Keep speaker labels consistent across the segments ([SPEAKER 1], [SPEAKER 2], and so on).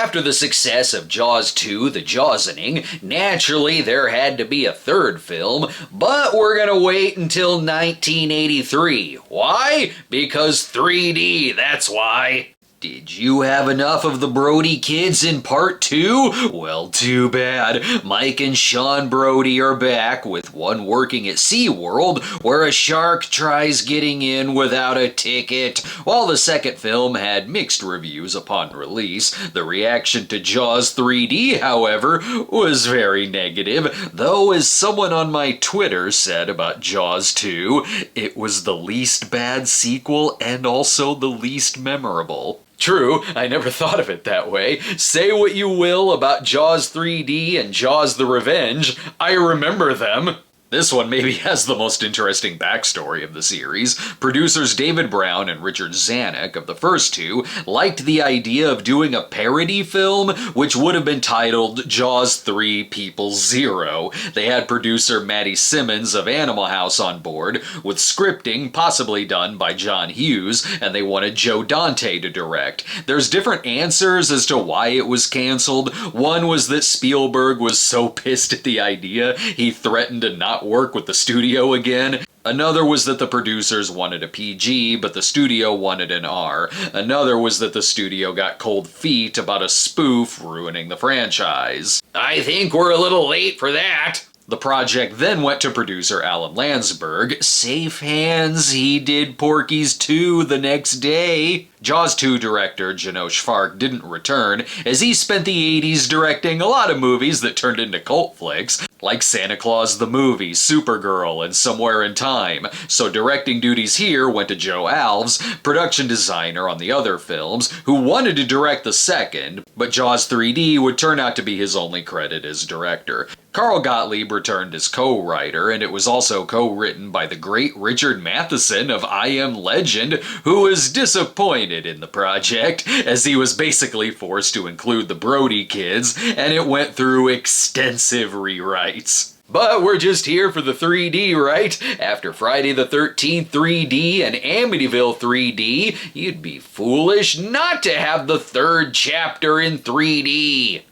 [SPEAKER 1] after the success of Jaws 2, The Jawsening, naturally there had to be a third film, but we're gonna wait until 1983. Why? Because 3D, that's why. Did you have enough of the Brody kids in part 2? Well, too bad. Mike and Shaun Brody are back, with one working at SeaWorld, where a shark tries getting in without a ticket. While the second film had mixed reviews upon release, the reaction to Jaws 3D, however, was very negative, though as someone on my Twitter said about Jaws 2, it was the least bad sequel and also the least memorable. True, I never thought of it that way. Say what you will about Jaws 3D and Jaws the Revenge, I remember them. This one maybe has the most interesting backstory of the series. Producers David Brown and Richard Zanuck of the first two liked the idea of doing a parody film, which would have been titled Jaws 3 People Zero. They had producer Matty Simmons of Animal House on board, with scripting possibly done by John Hughes, and they wanted Joe Dante to direct. There's different answers as to why it was canceled. One was that Spielberg was so pissed at the idea, he threatened to not work with the studio again. Another was that the producers wanted a PG, but the studio wanted an R. Another was that the studio got cold feet about a spoof ruining the franchise. I think we're a little late for that. The project then went to producer Alan Landsberg. Safe hands, he did Porky's 2 the next day. Jaws 2 director Janosch Fark didn't return, as he spent the 80s directing a lot of movies that turned into cult flicks, like Santa Claus the Movie, Supergirl, and Somewhere in Time. So directing duties here went to Joe Alves, production designer on the other films, who wanted to direct the second, but Jaws 3D would turn out to be his only credit as director. Carl Gottlieb returned as co-writer, and it was also co-written by the great Richard Matheson of I Am Legend, who was disappointed in the project, as he was basically forced to include the Brody kids, and it went through extensive rewrites. But we're just here for the 3D, right? After Friday the 13th 3D and Amityville 3D, you'd be foolish not to have the third chapter in 3D.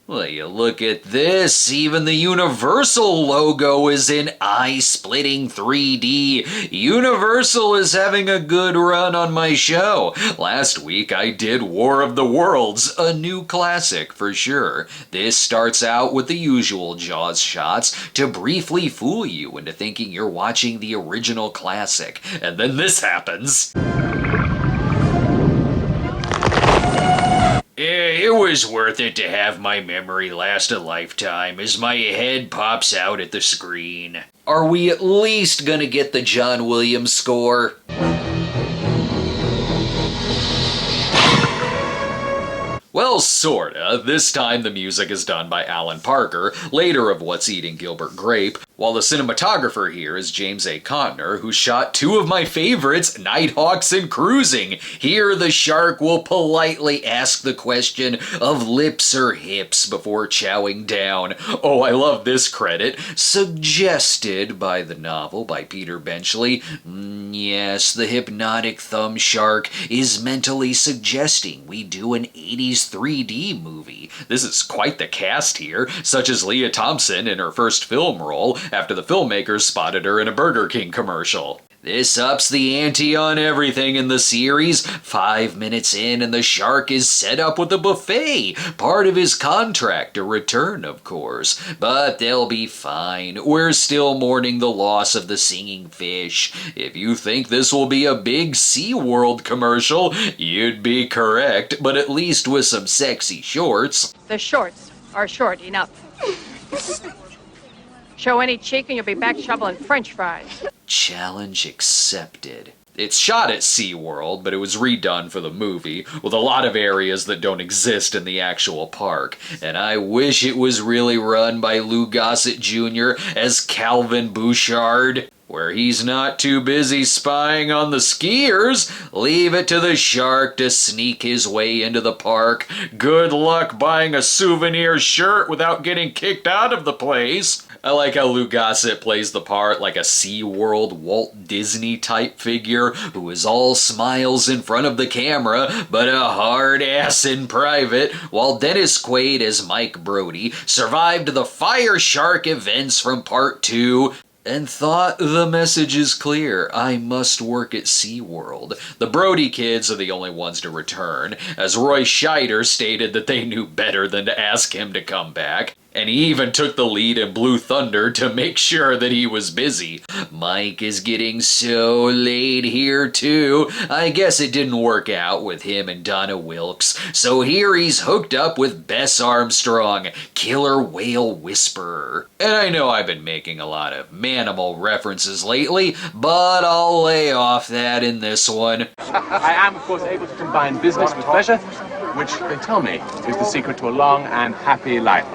[SPEAKER 1] Well, you look at this, even the Universal logo is in eye-splitting 3D. Universal is having a good run on my show. Last week I did War of the Worlds, a new classic for sure. This starts out with the usual Jaws shots to briefly fool you into thinking you're watching the original classic. And then this happens. It was worth it to have my memory last a lifetime as my head pops out at the screen. Are we at least gonna get the John Williams score? Well, sorta. This time the music is done by Alan Parker, later of What's Eating Gilbert Grape, while the cinematographer here is James A. Contner, who shot two of my favorites, Nighthawks and Cruising. Here the shark will politely ask the question of lips or hips before chowing down. Oh, I love this credit. Suggested by the novel by Peter Benchley. Yes, the hypnotic thumb shark is mentally suggesting we do an 80s 3D movie. This is quite the cast here, such as Leah Thompson in her first film role after the filmmakers spotted her in a Burger King commercial. This ups the ante on everything in the series. 5 minutes in and the shark is set up with a buffet. Part of his contract to return, of course. But they'll be fine. We're still mourning the loss of the singing fish. If you think this will be a big SeaWorld commercial, you'd be correct, but at least with some sexy shorts.
[SPEAKER 2] The shorts are short enough. Show any cheek and you'll be back shoveling French fries.
[SPEAKER 1] Challenge accepted. It's shot at SeaWorld, but it was redone for the movie, with a lot of areas that don't exist in the actual park. And I wish it was really run by Lou Gossett Jr. as Calvin Bouchard, where he's not too busy spying on the skiers. Leave it to the shark to sneak his way into the park. Good luck buying a souvenir shirt without getting kicked out of the place. I like how Lou Gossett plays the part like a SeaWorld Walt Disney type figure who is all smiles in front of the camera, but a hard ass in private, while Dennis Quaid as Mike Brody survived the fire shark events from part 2 and thought the message is clear. I must work at SeaWorld. The Brody kids are the only ones to return, as Roy Scheider stated that they knew better than to ask him to come back. And he even took the lead in Blue Thunder to make sure that he was busy. Mike is getting so laid here too. I guess it didn't work out with him and Donna Wilkes. So here he's hooked up with Bess Armstrong, killer whale whisperer. And I know I've been making a lot of manimal references lately, but I'll lay off that in this one.
[SPEAKER 3] I am, of course, able to combine business with pleasure, which, they tell me, is the secret to a long and happy life.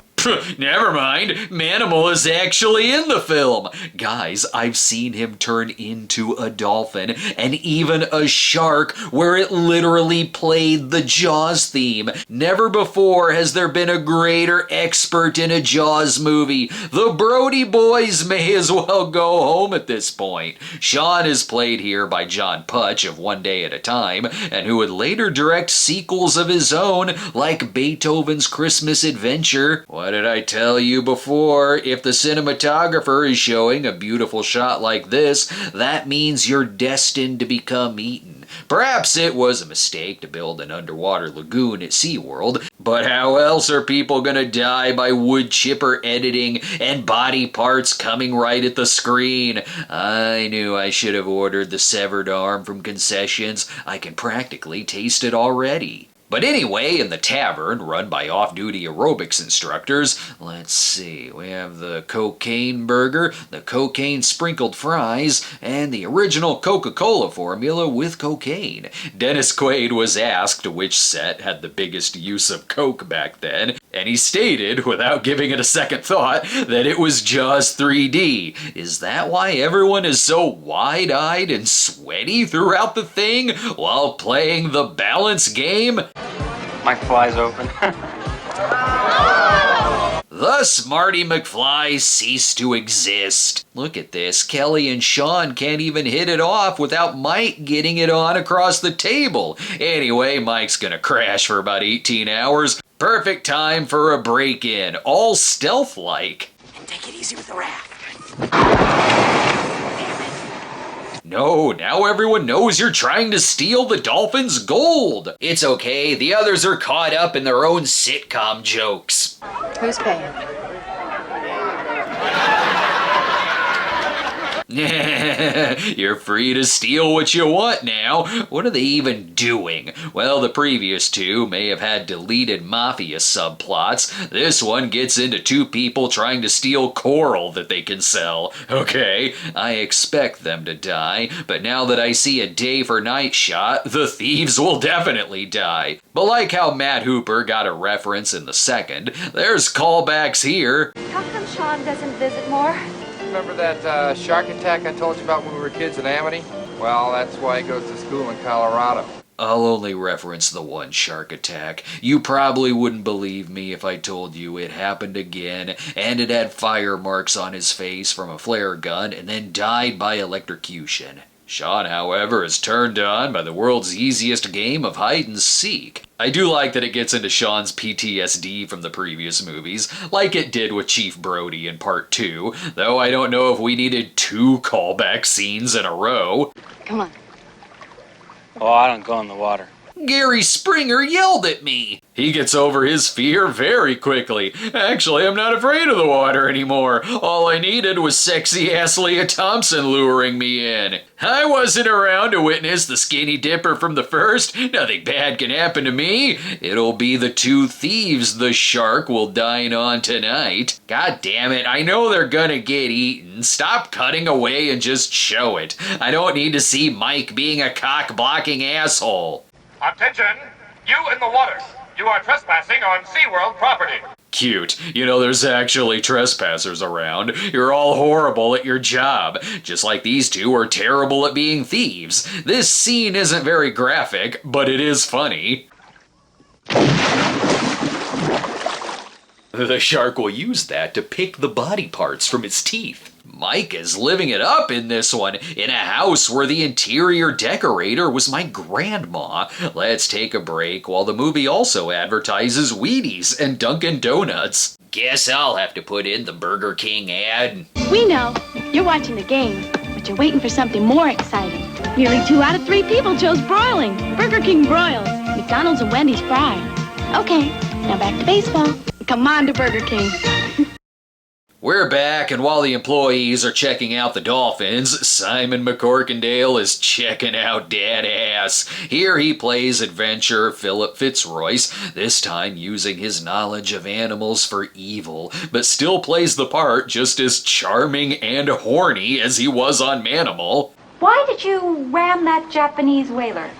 [SPEAKER 1] Never mind, Manimal is actually in the film. Guys, I've seen him turn into a dolphin and even a shark where it literally played the Jaws theme. Never before has there been a greater expert in a Jaws movie. The Brody boys may as well go home at this point. Shaun is played here by John Putch of One Day at a Time, and who would later direct sequels of his own like Beethoven's Christmas Adventure. What did I tell you before? If the cinematographer is showing a beautiful shot like this, that means you're destined to become eaten. Perhaps it was a mistake to build an underwater lagoon at SeaWorld, but how else are people gonna die by wood chipper editing and body parts coming right at the screen? I knew I should have ordered the severed arm from concessions. I can practically taste it already. But anyway, in the tavern, run by off-duty aerobics instructors, let's see, we have the cocaine burger, the cocaine sprinkled fries, and the original Coca-Cola formula with cocaine. Dennis Quaid was asked which set had the biggest use of coke back then, and he stated, without giving it a second thought, that it was Jaws 3D. Is that why everyone is so wide-eyed and sweaty throughout the thing while playing the balance game?
[SPEAKER 4] My fly's open.
[SPEAKER 1] Thus, Marty McFly ceased to exist. Look at this. Kelly and Shaun can't even hit it off without Mike getting it on across the table. Anyway, Mike's gonna crash for about 18 hours. Perfect time for a break-in, all stealth-like.
[SPEAKER 5] And take it easy with the raft.
[SPEAKER 1] No, now everyone knows you're trying to steal the dolphin's gold. It's okay, the others are caught up in their own sitcom jokes.
[SPEAKER 2] Who's paying?
[SPEAKER 1] You're free to steal what you want now. What are they even doing? Well, the previous two may have had deleted mafia subplots. This one gets into two people trying to steal coral that they can sell. Okay, I expect them to die, but now that I see a day for night shot, the thieves will definitely die. But like how Matt Hooper got a reference in the second, there's callbacks here.
[SPEAKER 6] How come Shaun doesn't visit more?
[SPEAKER 7] Remember that shark attack I told you about when we were kids at Amity? Well, that's why he goes to school in Colorado.
[SPEAKER 1] I'll only reference the one shark attack. You probably wouldn't believe me if I told you it happened again, and it had fire marks on his face from a flare gun, and then died by electrocution. Shaun, however, is turned on by the world's easiest game of hide and seek. I do like that it gets into Shaun's PTSD from the previous movies, like it did with Chief Brody in Part 2, though I don't know if we needed 2 callback scenes in a row.
[SPEAKER 6] Come on.
[SPEAKER 4] Oh, I don't go in the water.
[SPEAKER 1] Gary Springer yelled at me. He gets over his fear very quickly. Actually, I'm not afraid of the water anymore. All I needed was sexy-ass Leah Thompson luring me in. I wasn't around to witness the skinny dipper from the first. Nothing bad can happen to me. It'll be the 2 thieves the shark will dine on tonight. God damn it, I know they're gonna get eaten. Stop cutting away and just show it. I don't need to see Mike being a cock-blocking asshole.
[SPEAKER 8] Attention! You in the water! You are trespassing on SeaWorld property!
[SPEAKER 1] Cute. You know, there's actually trespassers around. You're all horrible at your job. Just like these 2 are terrible at being thieves. This scene isn't very graphic, but it is funny. The shark will use that to pick the body parts from its teeth. Mike is living it up in this one, in a house where the interior decorator was my grandma. Let's take a break while the movie also advertises Wheaties and Dunkin' Donuts. Guess I'll have to put in the Burger King ad.
[SPEAKER 5] We know you're watching the game, but you're waiting for something more exciting. Nearly 2 out of 3 people chose broiling. Burger King broils, McDonald's and Wendy's fried. Okay, now back to baseball. Come on to Burger King.
[SPEAKER 1] We're back, and while the employees are checking out the Dolphins, Simon McCorkindale is checking out Dad Ass. Here he plays adventurer Philip Fitzroyce, this time using his knowledge of animals for evil, but still plays the part just as charming and horny as he was on Manimal.
[SPEAKER 6] Why did you ram that Japanese whaler?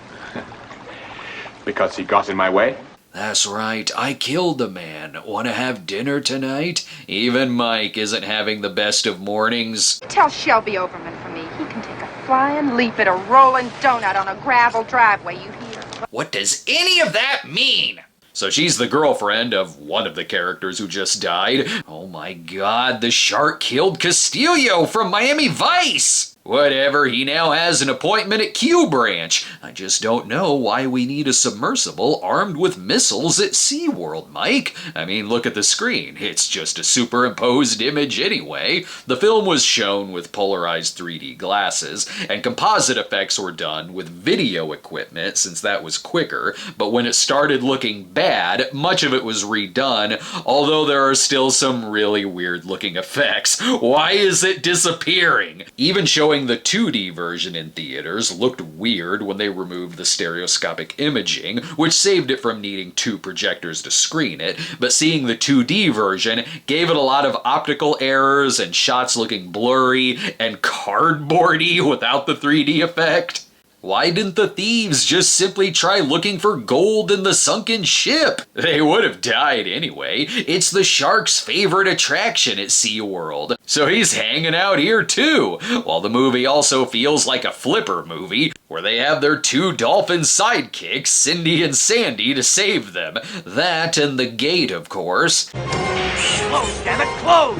[SPEAKER 3] Because he got in my way?
[SPEAKER 1] That's right, I killed the man. Want to have dinner tonight? Even Mike isn't having the best of mornings.
[SPEAKER 2] Tell Shelby Overman for me. He can take a flying leap at a rolling donut on a gravel driveway, you hear?
[SPEAKER 1] What does any of that mean? So she's the girlfriend of one of the characters who just died. Oh my god, the shark killed Castillo from Miami Vice! Whatever, he now has an appointment at Q Branch. I just don't know why we need a submersible armed with missiles at SeaWorld, Mike. I mean, look at the screen. It's just a superimposed image anyway. The film was shown with polarized 3D glasses, and composite effects were done with video equipment since that was quicker, but when it started looking bad, much of it was redone, although there are still some really weird looking effects. Why is it disappearing? Even showing the 2D version in theaters looked weird when they removed the stereoscopic imaging, which saved it from needing 2 projectors to screen it, but seeing the 2D version gave it a lot of optical errors and shots looking blurry and cardboardy without the 3D effect. Why didn't the thieves just simply try looking for gold in the sunken ship? They would have died anyway. It's the shark's favorite attraction at SeaWorld. So he's hanging out here too, while the movie also feels like a Flipper movie, where they have their 2 dolphin sidekicks, Cindy and Sandy, to save them. That and the gate, of course.
[SPEAKER 8] Close, damn it, close!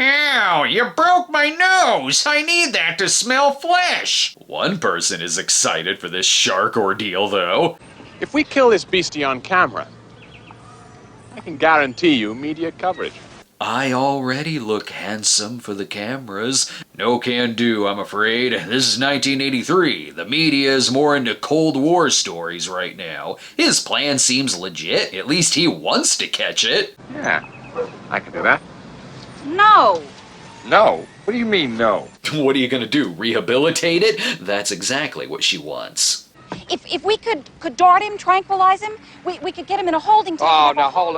[SPEAKER 1] Ow, you broke my nose! I need that to smell flesh! One person is excited for this shark ordeal, though.
[SPEAKER 3] If we kill this beastie on camera, I can guarantee you media coverage.
[SPEAKER 1] I already look handsome for the cameras. No can do, I'm afraid. This is 1983. The media is more into Cold War stories right now. His plan seems legit. At least he wants to catch it.
[SPEAKER 3] Yeah, I can do that.
[SPEAKER 2] No!
[SPEAKER 7] No? What do you mean, no?
[SPEAKER 1] What are you gonna do, rehabilitate it? That's exactly what she wants.
[SPEAKER 6] If we could dart him, tranquilize him, we could get him in a holding tank.
[SPEAKER 7] Oh, now hold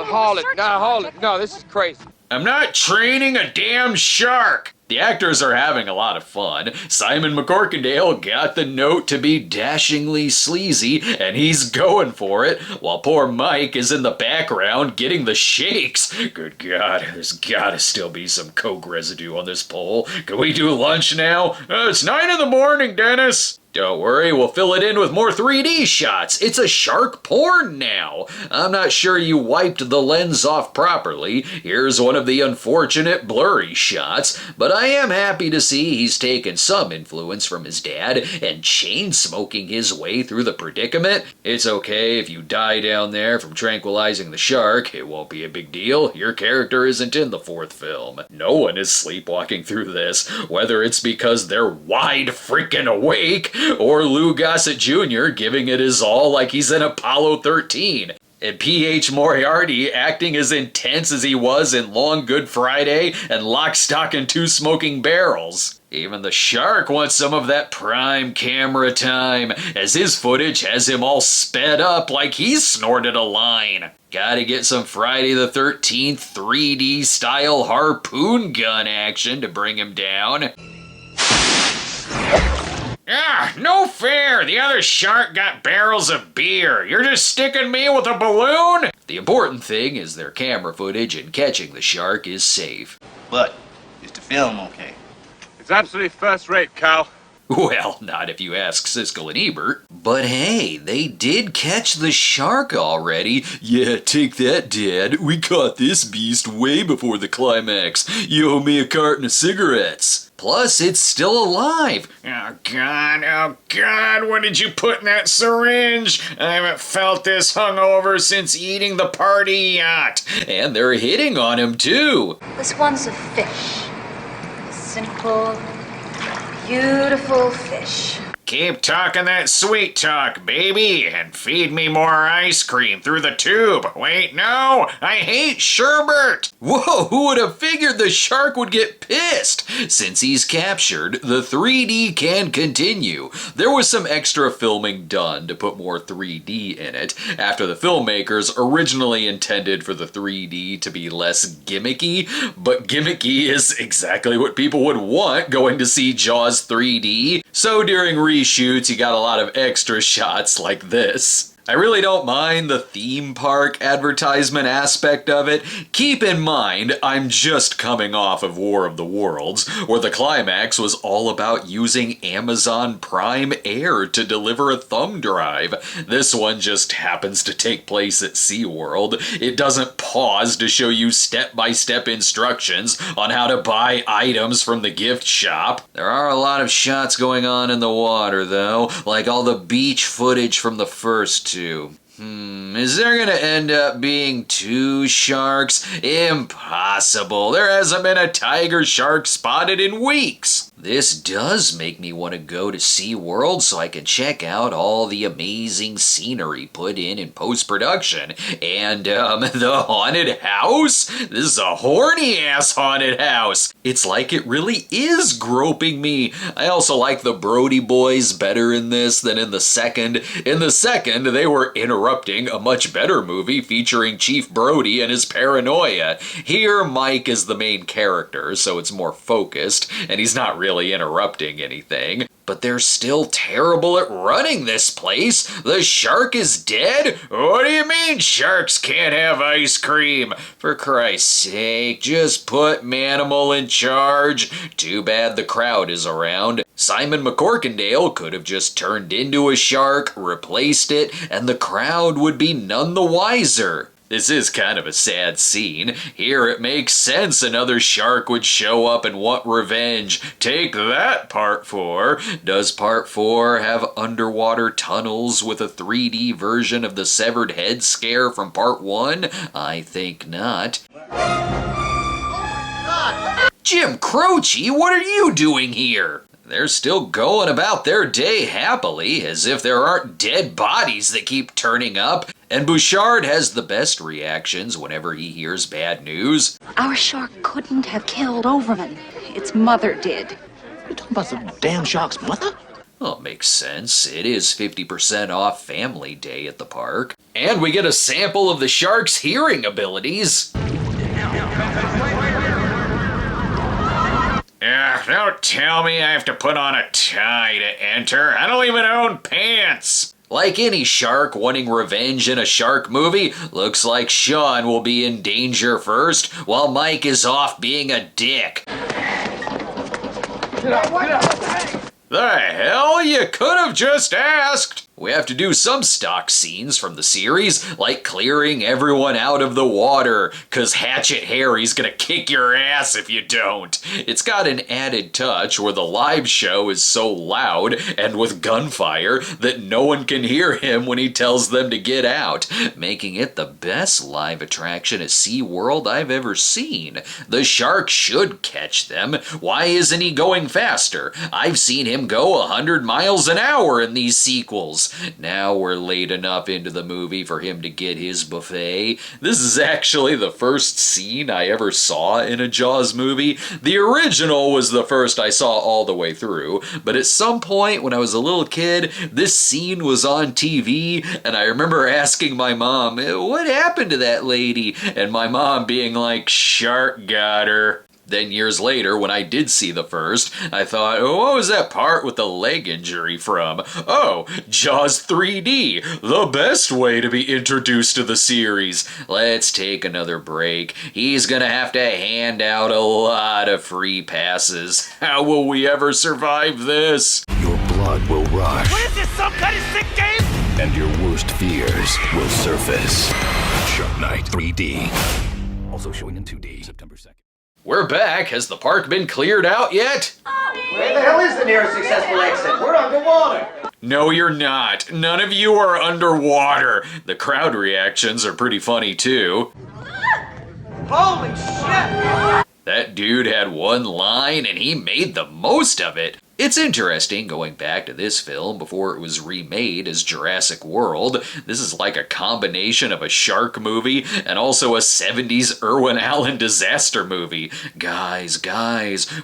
[SPEAKER 7] it. No, this is crazy.
[SPEAKER 1] I'm not training a damn shark! The actors are having a lot of fun. Simon McCorkindale got the note to be dashingly sleazy, and he's going for it, while poor Mike is in the background getting the shakes. Good God, there's gotta still be some Coke residue on this pole. Can we do lunch now? It's 9 in the morning, Dennis! Don't worry, we'll fill it in with more 3D shots. It's a shark porn now. I'm not sure you wiped the lens off properly. Here's one of the unfortunate blurry shots, but I am happy to see he's taken some influence from his dad and chain-smoking his way through the predicament. It's okay if you die down there from tranquilizing the shark. It won't be a big deal. Your character isn't in the 4th film. No one is sleepwalking through this, whether it's because they're wide freaking awake or Lou Gossett Jr. giving it his all like he's in Apollo 13. And P.H. Moriarty acting as intense as he was in Long Good Friday and Lock, Stock, and Two Smoking Barrels. Even the shark wants some of that prime camera time, as his footage has him all sped up like he's snorted a line. Gotta get some Friday the 13th 3D style harpoon gun action to bring him down. Ah, no fair! The other shark got barrels of beer. You're just sticking me with a balloon? The important thing is their camera footage and catching the shark is safe.
[SPEAKER 9] But is the film okay?
[SPEAKER 3] It's absolutely first rate, Cal.
[SPEAKER 1] Well, not if you ask Siskel and Ebert. But hey, they did catch the shark already. Yeah, take that, Dad. We caught this beast way before the climax. You owe me a carton of cigarettes. Plus, it's still alive.
[SPEAKER 9] Oh God, what did you put in that syringe? I haven't felt this hungover since eating the party yacht.
[SPEAKER 1] And they're hitting on him, too.
[SPEAKER 6] This one's a fish. A simple, beautiful fish.
[SPEAKER 9] Keep talking that sweet talk, baby, and feed me more ice cream through the tube. Wait, no, I hate sherbet.
[SPEAKER 1] Whoa, who would have figured the shark would get pissed? Since he's captured, the 3D can continue. There was some extra filming done to put more 3D in it, after the filmmakers originally intended for the 3D to be less gimmicky, but gimmicky is exactly what people would want going to see Jaws 3D. So during reshoots, you got a lot of extra shots like this. I really don't mind the theme park advertisement aspect of it. Keep in mind, I'm just coming off of War of the Worlds, where the climax was all about using Amazon Prime Air to deliver a thumb drive. This one just happens to take place at SeaWorld. It doesn't pause to show you step-by-step instructions on how to buy items from the gift shop. There are a lot of shots going on in the water, though, like all the beach footage from the first two. Is there gonna end up being 2 sharks? Impossible. There hasn't been a tiger shark spotted in weeks. This does make me want to go to SeaWorld so I can check out all the amazing scenery put in post-production. And, the haunted house? This is a horny-ass haunted house. It's like it really is groping me. I also like the Brody boys better in this than in the second. In the second, they were interrupting a much better movie featuring Chief Brody and his paranoia. Here, Mike is the main character, so it's more focused, and he's not really interrupting anything. But they're still terrible at running this place. The shark is dead? What do you mean sharks can't have ice cream? For Christ's sake, just put Manimal in charge. Too bad the crowd is around. Simon McCorkindale could have just turned into a shark, replaced it, and the crowd would be none the wiser. This is kind of a sad scene. Here it makes sense another shark would show up and want revenge. Take that, Part 4. Does Part 4 have underwater tunnels with a 3D version of the severed head scare from Part 1? I think not. Jim Croce, what are you doing here? They're still going about their day happily, as if there aren't dead bodies that keep turning up. And Bouchard has the best reactions whenever he hears bad news.
[SPEAKER 6] Our shark couldn't have killed Overman. Its mother did.
[SPEAKER 10] You talking about some damn shark's mother?
[SPEAKER 1] Well, it makes sense. It is 50% off Family Day at the park. And we get a sample of the shark's hearing abilities.
[SPEAKER 9] Don't tell me I have to put on a tie to enter. I don't even own pants.
[SPEAKER 1] Like any shark wanting revenge in a shark movie, looks like Shaun will be in danger first, while Mike is off being a dick.
[SPEAKER 9] The hell? You could have just asked.
[SPEAKER 1] We have to do some stock scenes from the series, like clearing everyone out of the water, cause Hatchet Harry's gonna kick your ass if you don't. It's got an added touch where the live show is so loud and with gunfire that no one can hear him when he tells them to get out, making it the best live attraction at SeaWorld I've ever seen. The shark should catch them. Why isn't he going faster? I've seen him go 100 miles an hour in these sequels. Now we're late enough into the movie for him to get his buffet. This is actually the first scene I ever saw in a Jaws movie. The original was the first I saw all the way through, but at some point when I was a little kid, this scene was on TV, and I remember asking my mom, what happened to that lady? And my mom being like, shark got her. Then years later, when I did see the first, I thought, what was that part with the leg injury from? Oh, Jaws 3D, the best way to be introduced to the series. Let's take another break. He's gonna have to hand out a lot of free passes. How will we ever survive this?
[SPEAKER 11] blood will rush.
[SPEAKER 8] What is this, some kind of sick game?
[SPEAKER 11] And your worst fears will surface. Shark Night 3D. Also showing in 2D, September 2nd.
[SPEAKER 1] We're back. Has the park been cleared out yet?
[SPEAKER 12] Where the hell is the nearest successful exit? We're underwater.
[SPEAKER 9] No, you're not. None of you are underwater. The crowd reactions are pretty funny, too.
[SPEAKER 12] Holy shit!
[SPEAKER 1] That dude had one line and he made the most of it. It's interesting going back to this film before it was remade as Jurassic World. This is like a combination of a shark movie and also a 70s Irwin Allen disaster movie. Guys,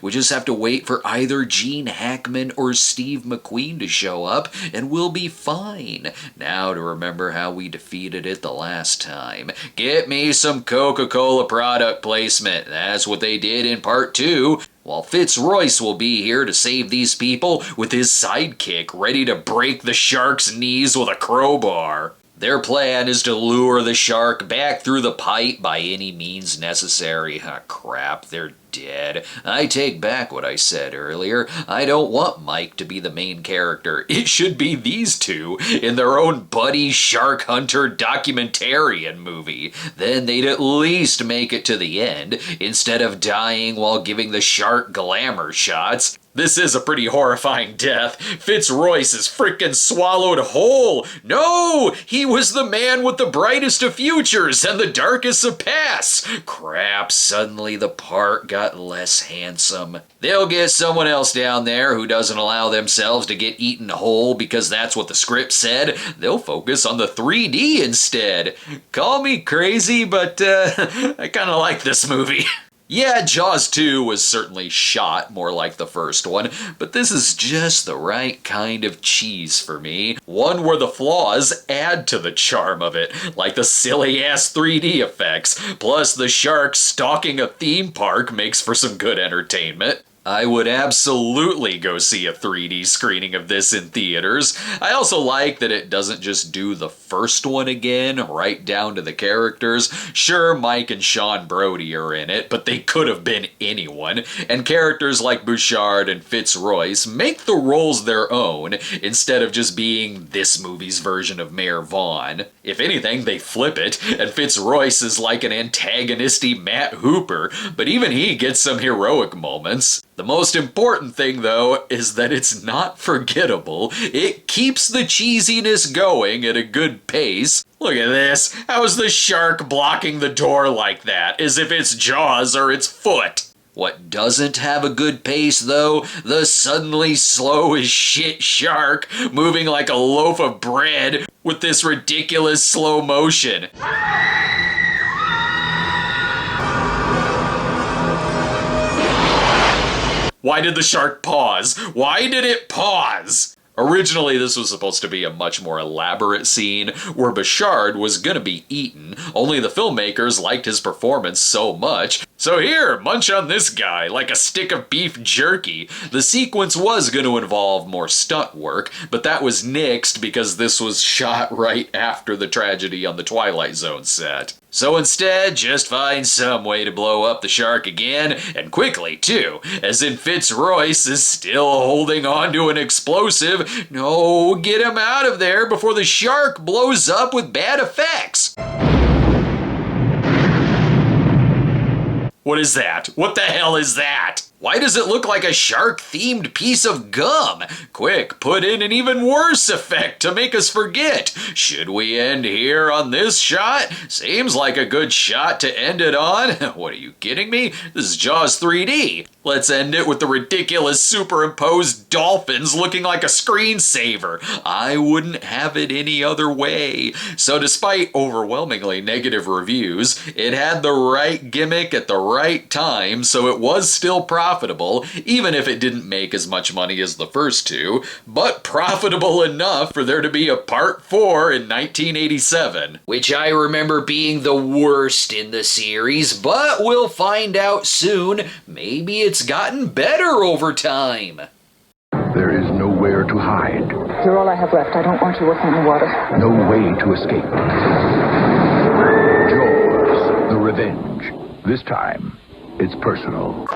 [SPEAKER 1] we just have to wait for either Gene Hackman or Steve McQueen to show up and we'll be fine. Now to remember how we defeated it the last time. Get me some Coca-Cola product placement. That's what they did in part 2. While Fitzroyce will be here to save these people with his sidekick ready to break the shark's knees with a crowbar. Their plan is to lure the shark back through the pipe by any means necessary. Ah, crap, they're dead. I take back what I said earlier. I don't want Mike to be the main character. It should be these two in their own buddy shark hunter documentarian movie. Then they'd at least make it to the end, instead of dying while giving the shark glamour shots. This is a pretty horrifying death. Fitzroyce is frickin' swallowed whole. No! He was the man with the brightest of futures and the darkest of pasts. Crap, suddenly the park got less handsome. They'll get someone else down there who doesn't allow themselves to get eaten whole because that's what the script said. They'll focus on the 3D instead. Call me crazy, but I kinda like this movie. Yeah, Jaws 2 was certainly shot more like the first one, but this is just the right kind of cheese for me. One where the flaws add to the charm of it, like the silly-ass 3D effects, plus the shark stalking a theme park makes for some good entertainment. I would absolutely go see a 3D screening of this in theaters. I also like that it doesn't just do the first one again, right down to the characters. Sure, Mike and Shaun Brody are in it, but they could have been anyone. And characters like Bouchard and Fitzroyce make the roles their own, instead of just being this movie's version of Mayor Vaughn. If anything, they flip it, and Fitzroyce is like an antagonisty Matt Hooper, but even he gets some heroic moments. The most important thing, though, is that it's not forgettable. It keeps the cheesiness going at a good pace. Look at this. How's the shark blocking the door like that? As if it's Jaws or its foot. What doesn't have a good pace, though? The suddenly slow as shit shark moving like a loaf of bread with this ridiculous slow motion. Why did the shark pause? Why did it pause? Originally, this was supposed to be a much more elaborate scene where Bouchard was gonna be eaten, only the filmmakers liked his performance so much. So here, munch on this guy like a stick of beef jerky. The sequence was gonna involve more stunt work, but that was nixed because this was shot right after the tragedy on the Twilight Zone set. So instead, just find some way to blow up the shark again, and quickly too, as in Fitzroyce is still holding on to an explosive. No, get him out of there before the shark blows up with bad effects. What is that? What the hell is that? Why does it look like a shark-themed piece of gum? Quick, put in an even worse effect to make us forget. Should we end here on this shot? Seems like a good shot to end it on. What, are you kidding me? This is Jaws 3D. Let's end it with the ridiculous superimposed dolphins looking like a screensaver. I wouldn't have it any other way. So despite overwhelmingly negative reviews, it had the right gimmick at the right time, so it was still profitable, even if it didn't make as much money as the first two, but profitable enough for there to be a part 4 in 1987. Which I remember being the worst in the series, but we'll find out soon. Maybe it's gotten better over time.
[SPEAKER 11] There is nowhere to hide.
[SPEAKER 13] You're all I have left. I don't want you working in the water.
[SPEAKER 11] No way to escape. Jaws, the revenge. This time, it's personal.